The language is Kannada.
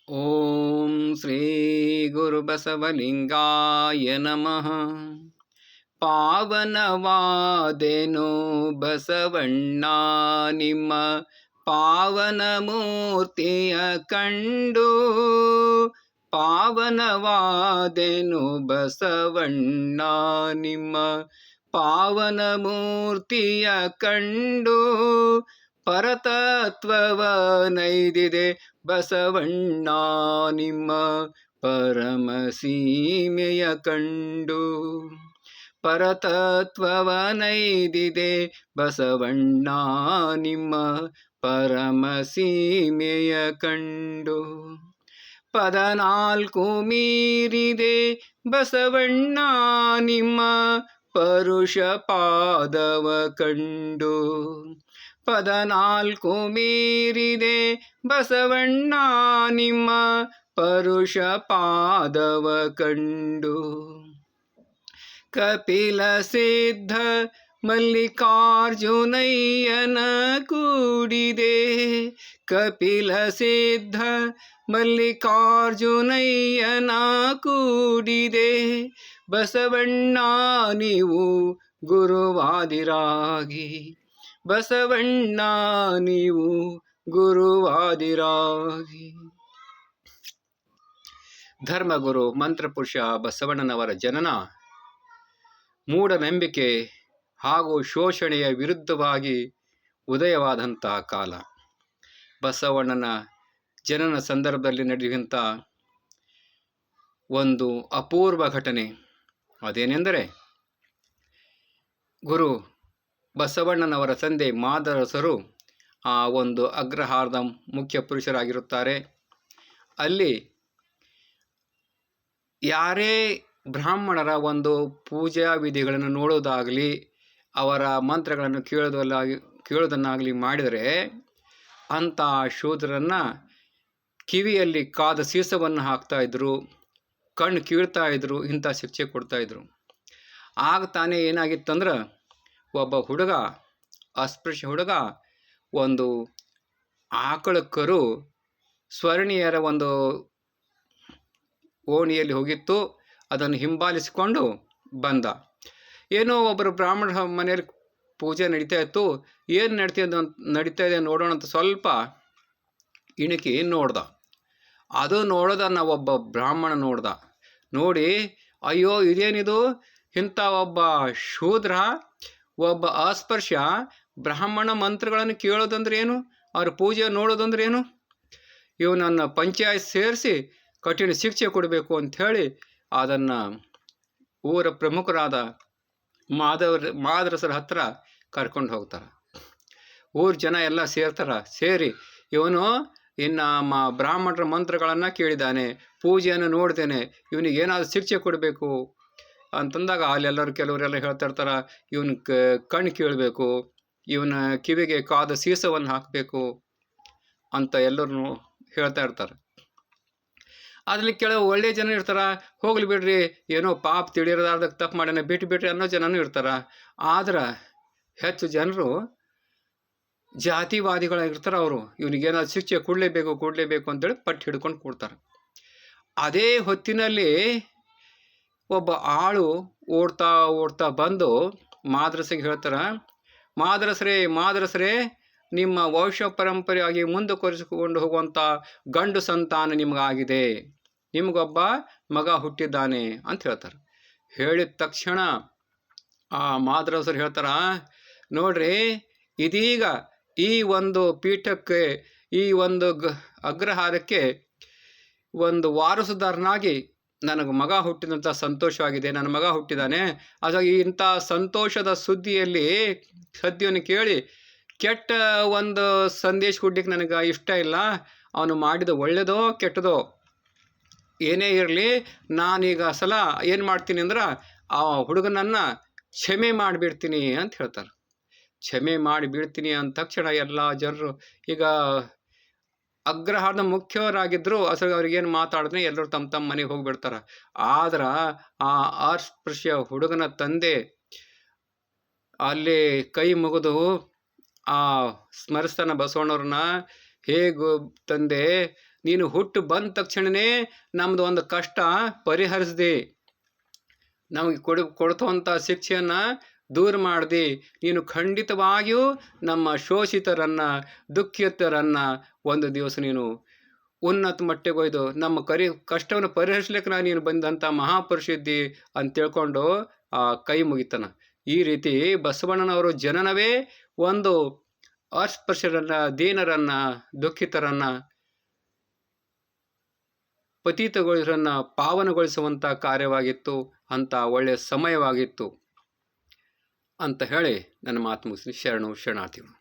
ಓಂ ಶ್ರೀ ಗುರುಬಸವಲಿಂಗಾಯ ನಮಃ. ಪಾವನವಾದೆನು ಬಸವಣ್ಣ ನಿಮ್ಮ ಪಾವನ ಮೂರ್ತಿಯ ಕಂಡು. ಪಾವನವಾದೆನು ಬಸವಣ್ಣ ನಿಮ್ಮ ಪಾವನ ಮೂರ್ತಿಯ ಕಂಡು. ಪರತತ್ವವ ನೈದಿದೆ ಬಸವಣ್ಣ ನಿಮ್ಮ ಪರಮ ಸೀಮೆಯ ಕಂಡು. ಪರತತ್ವವ ನೈದಿದೆ ಬಸವಣ್ಣ ನಿಮ್ಮ ಪರಮ ಸೀಮೆಯ ಕಂಡು. ಪದನಾಲ್ಕು ಮೀರಿದೆ ಬಸವಣ್ಣ ನಿಮ್ಮ ಪರುಷ ಪಾದವ ಕಂಡು. ಪದನಾಲ್ಕು ಮೀರಿದೆ ಬಸವಣ್ಣ ನಿಮ್ಮ ಪರುಷ ಪಾದವ ಕಂಡು. ಕಪಿಲ ಸಿದ್ಧ ಮಲ್ಲಿಕಾರ್ಜುನಯ್ಯನ ಕೂಡಿದೆ. ಕಪಿಲ ಸಿದ್ಧ ಮಲ್ಲಿಕಾರ್ಜುನಯ್ಯನ ಕೂಡಿದೆ. ಬಸವಣ್ಣ ನೀವು ಗುರುವಾದಿರಾಗಿ. ಬಸವಣ್ಣ ನೀವು ಗುರುವಾದಿರಾಗಿ. ಧರ್ಮಗುರು ಮಂತ್ರಪುರುಷ ಬಸವಣ್ಣನವರ ಜನನ ಮೂಢನಂಬಿಕೆ ಹಾಗೂ ಶೋಷಣೆಯ ವಿರುದ್ಧವಾಗಿ ಉದಯವಾದಂಥ ಕಾಲ. ಬಸವಣ್ಣನ ಜನನ ಸಂದರ್ಭದಲ್ಲಿ ನಡೆಯುವಂಥ ಒಂದು ಅಪೂರ್ವ ಘಟನೆ ಅದೇನೆಂದರೆ, ಗುರು ಬಸವಣ್ಣನವರ ತಂದೆ ಮಾದರಸರು ಆ ಒಂದು ಅಗ್ರಹಾರದ ಮುಖ್ಯ ಪುರುಷರಾಗಿರುತ್ತಾರೆ. ಅಲ್ಲಿ ಯಾರೇ ಬ್ರಾಹ್ಮಣರ ಒಂದು ಪೂಜಾ ವಿಧಿಗಳನ್ನು ನೋಡೋದಾಗಲಿ, ಅವರ ಮಂತ್ರಗಳನ್ನು ಕೇಳೋದನ್ನಾಗಲಿ ಮಾಡಿದರೆ ಅಂಥ ಶೂದ್ರರನ್ನು ಕಿವಿಯಲ್ಲಿ ಕಾದ ಸೀಸವನ್ನು ಹಾಕ್ತಾಯಿದ್ರು, ಕಣ್ಣು ಕೀಳ್ತಾಯಿದ್ರು, ಇಂಥ ಶಿಕ್ಷೆ ಕೊಡ್ತಾಯಿದ್ರು. ಆಗ ತಾನೇ ಏನಾಗಿತ್ತಂದ್ರೆ, ಒಬ್ಬ ಹುಡುಗ, ಅಸ್ಪೃಶ್ಯ ಹುಡುಗ, ಒಂದು ಆಕಳ ಕರು ಸ್ವರ್ಣೀಯರ ಒಂದು ಓಣಿಯಲ್ಲಿ ಹೋಗಿತ್ತು. ಅದನ್ನು ಹಿಂಬಾಲಿಸಿಕೊಂಡು ಬಂದ. ಏನೋ ಒಬ್ಬರು ಬ್ರಾಹ್ಮಣ ಮನೆಯಲ್ಲಿ ಪೂಜೆ ನಡೀತಾ ಇತ್ತು. ಏನು ನಡೀತಾ ಇದೆ ನೋಡೋಣ ಅಂತ ಸ್ವಲ್ಪ ಇಣುಕಿ ನೋಡ್ದ. ಅದು ನೋಡೋದನ್ನು ಒಬ್ಬ ಬ್ರಾಹ್ಮಣ ನೋಡ್ದ. ನೋಡಿ, ಅಯ್ಯೋ ಇದೇನಿದು, ಇಂಥ ಒಬ್ಬ ಶೂದ್ರ, ಒಬ್ಬ ಅಸ್ಪೃಶ್ಯ ಬ್ರಾಹ್ಮಣ ಮಂತ್ರಗಳನ್ನು ಕೇಳೋದಂದ್ರೆ ಏನು, ಅವ್ರ ಪೂಜೆ ನೋಡೋದಂದ್ರೆ ಏನು, ಇವನನ್ನು ಪಂಚಾಯತ್ ಸೇರಿಸಿ ಕಠಿಣ ಶಿಕ್ಷೆ ಕೊಡಬೇಕು ಅಂಥೇಳಿ ಅದನ್ನು ಊರ ಪ್ರಮುಖರಾದ ಮಾದರಸರ ಹತ್ರ ಕರ್ಕೊಂಡು ಹೋಗ್ತಾರೆ. ಊರ ಜನ ಎಲ್ಲ ಸೇರಿ ಇವನು ಇನ್ನು ಬ್ರಾಹ್ಮಣರ ಮಂತ್ರಗಳನ್ನು ಕೇಳಿದ್ದಾನೆ, ಪೂಜೆಯನ್ನು ನೋಡ್ತೇನೆ, ಇವನಿಗೆ ಏನಾದರೂ ಶಿಕ್ಷೆ ಕೊಡಬೇಕು ಅಂತಂದಾಗ ಅಲ್ಲೆಲ್ಲರೂ ಕೆಲವರೆಲ್ಲ ಹೇಳ್ತಾ ಇರ್ತಾರೆ, ಇವನು ಕಣ್ಣು ಕೀಳಬೇಕು, ಇವನ ಕಿವಿಗೆ ಕಾದ ಸೀಸವನ್ನು ಹಾಕಬೇಕು ಅಂತ ಎಲ್ಲರೂ ಹೇಳ್ತಾ ಇರ್ತಾರೆ. ಅದರಲ್ಲಿ ಕೆಲವು ಒಳ್ಳೆಯ ಜನ ಇರ್ತಾರೆ, ಹೋಗ್ಲಿ ಬಿಡ್ರಿ, ಏನೋ ಪಾಪ ತಿಳಿಯೋದಾರ್ದಕ್ಕೆ ತಪ್ಪು ಮಾಡ್ಯಾನ, ಬಿಟ್ಬಿಟ್ರಿ ಅನ್ನೋ ಜನನೂ ಇರ್ತಾರೆ. ಆದ್ರೆ ಹೆಚ್ಚು ಜನರು ಜಾತಿವಾದಿಗಳಾಗಿರ್ತಾರೆ. ಅವರು ಇವನಿಗೇನಾದ್ರು ಶಿಕ್ಷೆ ಕೊಡಲೇಬೇಕು ಅಂತೇಳಿ ಪಟ್ಟು ಹಿಡ್ಕೊಂಡು ಕೊಡ್ತಾರೆ. ಅದೇ ಹೊತ್ತಿನಲ್ಲಿ ಒಬ್ಬ ಆಳು ಓಡ್ತಾ ಬಂದು ಮಾದರಸೆಗೆ ಹೇಳ್ತಾರೆ, ಮಾದರಸರೇ ನಿಮ್ಮ ವಂಶ ಪರಂಪರೆಯಾಗಿ ಮುಂದುವರಿಸಿಕೊಂಡು ಹೋಗುವಂಥ ಗಂಡು ಸಂತಾನ ನಿಮಗಾಗಿದೆ, ನಿಮಗೊಬ್ಬ ಮಗ ಹುಟ್ಟಿದ್ದಾನೆ ಅಂತ ಹೇಳ್ತಾರೆ. ಹೇಳಿದ ತಕ್ಷಣ ಆ ಮಾದರಸರು ಹೇಳ್ತಾರ, ನೋಡ್ರಿ, ಇದೀಗ ಈ ಒಂದು ಪೀಠಕ್ಕೆ, ಈ ಒಂದು ಅಗ್ರಹಾರಕ್ಕೆ ಒಂದು ವಾರಸುದಾರನಾಗಿ ನನಗೆ ಮಗ ಹುಟ್ಟಿದಂಥ ಸಂತೋಷವಾಗಿದೆ, ನನ್ನ ಮಗ ಹುಟ್ಟಿದ್ದಾನೆ. ಹಾಗಾಗಿ ಇಂಥ ಸಂತೋಷದ ಸುದ್ದಿಯನ್ನು ಕೇಳಿ ಕೆಟ್ಟ ಒಂದು ಸಂದೇಶ ಕೊಡ್ಲಿಕ್ಕೆ ನನಗೆ ಇಷ್ಟ ಇಲ್ಲ. ಅವನು ಮಾಡಿದ ಒಳ್ಳೆಯದೋ ಕೆಟ್ಟದೋ ಏನೇ ಇರಲಿ, ನಾನೀಗ ಸಲ ಏನು ಮಾಡ್ತೀನಿ ಅಂದ್ರೆ ಆ ಹುಡುಗನನ್ನು ಕ್ಷಮೆ ಮಾಡಿಬಿಡ್ತೀನಿ ಅಂತ ಹೇಳ್ತಾರೆ. ಕ್ಷಮೆ ಮಾಡಿಬಿಡ್ತೀನಿ ಅಂದ ತಕ್ಷಣ ಎಲ್ಲ ಜನರು, ಈಗ ಅಗ್ರಹಾರದ ಮುಖ್ಯರಾಗಿದ್ದರು, ಅಸಲು ಅವ್ರಿಗೇನು ಮಾತಾಡಿದ್ರೆ ಎಲ್ಲರೂ ತಮ್ಮ ಮನೆಗೆ ಹೋಗಿಬಿಡ್ತಾರೆ. ಆದ್ರೆ ಆ ಅಸ್ಪೃಶ್ಯ ಹುಡುಗನ ತಂದೆ ಅಲ್ಲಿ ಕೈ ಮುಗಿದು ಆ ಸ್ಮರಿಸ್ತಾನ ಬಸವಣ್ಣವ್ರನ್ನ, ಹೇಗೂ ತಂದೆ, ನೀನು ಹುಟ್ಟು ಬಂದ ತಕ್ಷಣವೇ ನಮ್ಮದು ಒಂದು ಕಷ್ಟ ಪರಿಹರಿಸಿದೆ, ನಮಗೆ ಕೊಡ್ತುವಂಥ ಶಿಕ್ಷೆಯನ್ನು ದೂರ ಮಾಡಿದೆ. ನೀನು ಖಂಡಿತವಾಗಿಯೂ ನಮ್ಮ ಶೋಷಿತರನ್ನು, ದುಃಖಿತರನ್ನು ಒಂದು ದಿವಸ ನೀನು ಉನ್ನತ ಮಟ್ಟಿಗೆ ಒಯ್ದು ನಮ್ಮ ಕಷ್ಟವನ್ನು ಪರಿಹರಿಸ್ಲಿಕ್ಕೆ ನೀನು ಬಂದಂಥ ಮಹಾಪರಿಶುದ್ಧಿ ಅಂತ ತಿಳ್ಕೊಂಡು ಕೈ ಮುಗಿತಾನ. ಈ ರೀತಿ ಬಸವಣ್ಣನವರು ಜನನವೇ ಒಂದು ಅಸ್ಪೃಶ್ಯರನ್ನು, ದೀನರನ್ನು, ದುಃಖಿತರನ್ನು, ಪತಿತಗೊಳಿಸರನ್ನು ಪಾವನಗೊಳಿಸುವಂಥ ಕಾರ್ಯವಾಗಿತ್ತು, ಅಂಥ ಒಳ್ಳೆಯ ಸಮಯವಾಗಿತ್ತು ಅಂತ ಹೇಳಿ ನನ್ನ ಮಾತು ಮುಗಿಸಿ ಶರಣು ಶರಣಾರ್ಥಿಗಳು.